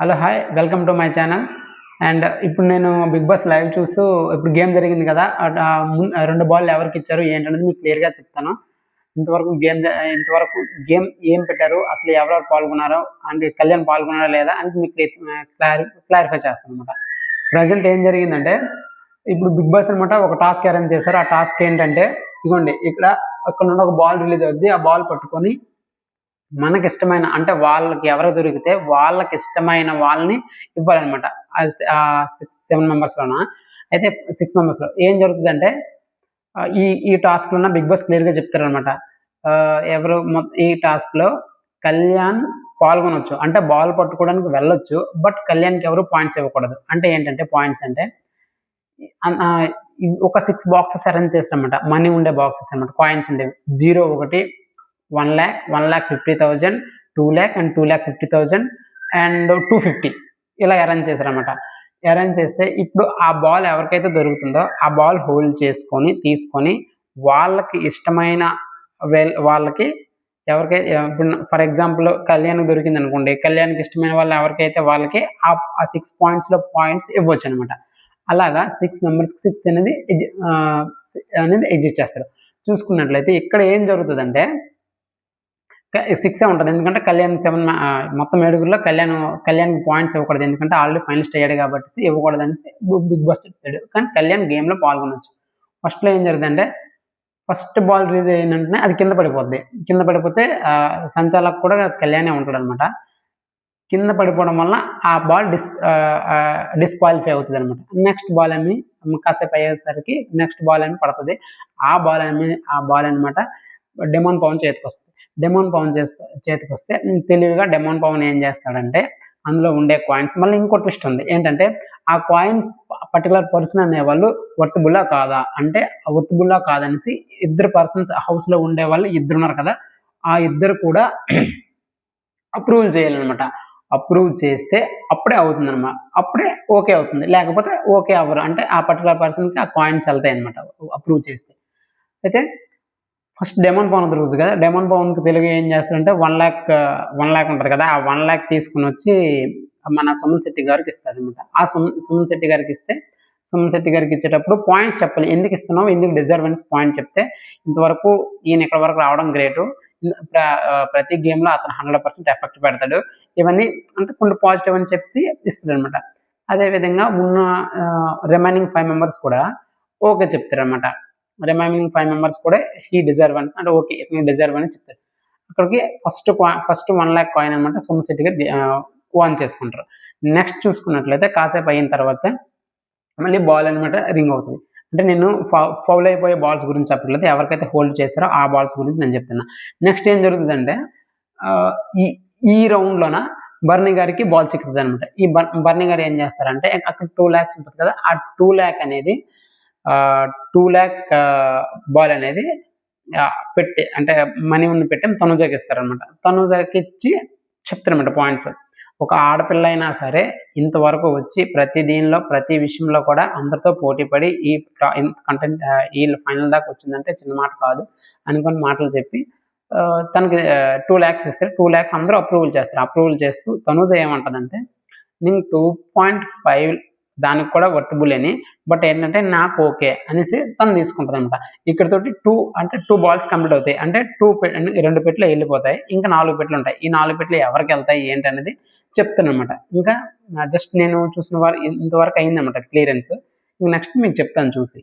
Hello hi welcome to my channel. And ఇప్పుడు నేను big boss live చూస్తూ ఇప్పుడు గేమ్ జరిగింది కదా, 2 బాల్ ఎవరికి ఇచ్చారు ఏంటనేది మీకు క్లియర్గా చెప్తాను. ఇంతవరకు గేమ్ ఏం పెట్టారు, అసలు ఎవరెవరు పాల్గొన్నారో, అంటే కళ్యాణ్ పాల్గొన్నారా లేదా అని మీకు క్లారిఫై చేస్తాను అనమాట. ప్రజెంట్ ఏం జరిగిందంటే, ఇప్పుడు బిగ్ బాస్ అనమాట ఒక టాస్క్ అరేంజ్ చేశారు. ఆ టాస్క్ ఏంటంటే, ఇదిగోండి ఇక్కడ నుండి ఒక బాల్ రిలీజ్ అవుద్ది. ఆ బాల్ పట్టుకొని మనకి ఇష్టమైన, అంటే వాళ్ళకి ఎవరు దొరికితే వాళ్ళకి ఇష్టమైన వాళ్ళని ఇవ్వాలన్నమాట. 7 మెంబర్స్లోన అయితే 6 మెంబర్స్లో ఏం జరుగుతుందంటే, ఈ టాస్క్లో బిగ్ బాస్ క్లియర్గా చెప్తారనమాట. ఈ టాస్క్లో కళ్యాణ్ పాల్గొనొచ్చు, అంటే బాల్ పట్టుకోవడానికి వెళ్ళొచ్చు, బట్ కళ్యాణ్కి ఎవరు పాయింట్స్ ఇవ్వకూడదు. అంటే ఏంటంటే పాయింట్స్ అంటే ఒక 6 బాక్సెస్ అరేంజ్ చేస్తారనమాట. మనీ ఉండే బాక్సెస్ అనమాట, కాయిన్స్ ఉండేవి. 0, 1, 1 lakh, 1,50,000, 2 lakh and 2,50,000 and 250 ఇలా అరేంజ్ చేశారనమాట. అరేంజ్ చేస్తే ఇప్పుడు ఆ బాల్ ఎవరికైతే దొరుకుతుందో ఆ బాల్ హోల్డ్ తీసుకొని వాళ్ళకి ఇష్టమైన వాళ్ళకి ఎవరికైతే, ఇప్పుడు ఫర్ ఎగ్జాంపుల్ కళ్యాణ్కి దొరికింది అనుకోండి, కళ్యాణ్కి ఇష్టమైన వాళ్ళు ఎవరికైతే వాళ్ళకి ఆ 6 పాయింట్స్లో పాయింట్స్ ఇవ్వచ్చు అనమాట. అలాగా 6 మెంబర్స్కి 6 అనేది ఎగ్జిట్ చేస్తారు. చూసుకున్నట్లయితే ఇక్కడ ఏం జరుగుతుందంటే 6 ఉంటుంది. ఎందుకంటే కళ్యాణ్ 7 మొత్తం 7గురిలో కళ్యాణ్కి పాయింట్స్ ఇవ్వకూడదు. ఎందుకంటే ఆల్రెడీ ఫైనలిస్ట్ అయ్యాడు కాబట్టి ఇవ్వకూడదు అనేసి బిగ్ బాస్ చెప్తాడు. కానీ కళ్యాణ్ గేమ్లో పాల్గొనవచ్చు. ఫస్ట్లో ఏం జరుగుతుందంటే, ఫస్ట్ బాల్ రిలీజ్ అయిన వెంటనే అది కింద పడిపోతే సంచాలక్ కూడా కళ్యాణే ఉంటాడు అనమాట. కింద పడిపోవడం వల్ల ఆ బాల్ డిస్క్వాలిఫై అవుతుంది అనమాట. నెక్స్ట్ బాల్ ఏమి కాసేపు అయ్యేసరికి నెక్స్ట్ బాల్ ఏమి పడుతుంది. ఆ బాల్ అనమాట డెమోన్ పవన్ చేతికి వస్తుంది. డెమోన్ పవన్ చేతికి వస్తే తెలివిగా డెమోన్ పవన్ ఏం చేస్తాడంటే, అందులో ఉండే కాయిన్స్, మళ్ళీ ఇంకో ట్విస్ట్ ఉంది ఏంటంటే, ఆ కాయిన్స్ పర్టికులర్ పర్సన్ అనేవాళ్ళు వర్తబుల్లా కాదా అంటే, వర్తబుల్లా కాదనేసి 2 పర్సన్స్ హౌస్లో ఉండే వాళ్ళు 2 ఉన్నారు కదా, ఆ 2 కూడా అప్రూవల్ చేయాలన్నమాట. అప్రూవ్ చేస్తే అప్పుడే అవుతుంది అనమాట. అప్పుడే ఓకే అవుతుంది, లేకపోతే ఓకే అవ్వరు. అంటే ఆ పర్టికులర్ పర్సన్కి ఆ కాయిన్స్ వెళ్తాయి అనమాట అప్రూవ్ చేస్తే. అయితే ఫస్ట్ డెమోన్ పవన్ దొరుకుతుంది కదా, డెమోన్ పవన్కి తెలుగు ఏం చేస్తారంటే 1 lakh ఉంటుంది కదా, ఆ 1 lakh తీసుకుని వచ్చి మన సుమన్ శెట్టి గారికి ఇస్తారనమాట. ఆ సుమన్ శెట్టి గారికి ఇస్తే, సుమన్ శెట్టి గారికి ఇచ్చేటప్పుడు పాయింట్స్ చెప్పాలి. ఎందుకు ఇస్తున్నావు, ఎందుకు డిజర్వ్ అనేసి పాయింట్ చెప్తే, ఇంతవరకు ఈయన ఇక్కడ వరకు రావడం గ్రేటు, ప్రతి గేమ్లో అతను 100% ఎఫెక్ట్ పెడతాడు, ఇవన్నీ అంటే కొన్ని పాజిటివ్ అని చెప్పి ఇస్తాడు అనమాట. అదేవిధంగా ఉన్న రిమైనింగ్ 5 మెంబర్స్ కూడా ఓకే చెప్తారనమాట. రిమైనింగ్ 5 మెంబర్స్ కూడా హీ డిజర్వ్ అని, అంటే ఓకే ఇతను డిజర్వ్ అని చెప్తారు. అక్కడికి ఫస్ట్ 1 lakh కాయిన్ అనమాట సుమన్ శెట్టి గారు ఓన్ చేసుకుంటారు. నెక్స్ట్ చూసుకున్నట్లయితే కాసేపు అయిన తర్వాత మళ్ళీ బాల్ అనమాట రింగ్ అవుతుంది. అంటే నేను ఫౌల్ అయిపోయే బాల్స్ గురించి చెప్పట్లేదు, ఎవరికైతే హోల్డ్ చేశారో ఆ బాల్స్ గురించి నేను చెప్తున్నా. నెక్స్ట్ ఏం జరుగుతుందంటే, ఈ రౌండ్లోన బర్నీ గారికి బాల్ చిక్కుతుంది అనమాట. ఈ బర్నీ గారు ఏం చేస్తారంటే, అక్కడ 2 lakhs ఉంటుంది కదా, ఆ 2 lakh అనేది 2 lakh బాల్ అనేది పెట్టి, అంటే మనీ పెట్టి తనుజాకి ఇస్తారనమాట. తనుజాకి ఇచ్చి చెప్తారనమాట పాయింట్స్. ఒక ఆడపిల్ల అయినా సరే ఇంతవరకు వచ్చి ప్రతి విషయంలో కూడా అందరితో పోటీపడి ఈ కంటెంట్ వీళ్ళు ఫైనల్ దాకా వచ్చిందంటే చిన్న మాట కాదు అనుకుని మాటలు చెప్పి తనకి 2 lakhs ఇస్తారు. 2 lakhs అందరూ అప్రూవల్ చేస్తారు. అప్రూవల్ చేస్తూ తనుజ ఏమంటుందంటే, నేను 2.5 దానికి కూడా వర్తబుల్ అని, బట్ ఏంటంటే నాకు ఓకే అనేసి తను తీసుకుంటుంది అనమాట. ఇక్కడతోటి 2 బాల్స్ కంప్లీట్ అవుతాయి. అంటే 2 పెట్లు వెళ్ళిపోతాయి, ఇంకా 4 పెట్లు ఉంటాయి. ఈ 4 పెట్లు ఎవరికి వెళ్తాయి ఏంటి అనేది చెప్తానమాట. ఇంకా జస్ట్ నేను చూసిన వారు ఇంతవరకు అయిందన్నమాట క్లియరెన్స్. నెక్స్ట్ మీకు చెప్తాను చూసి.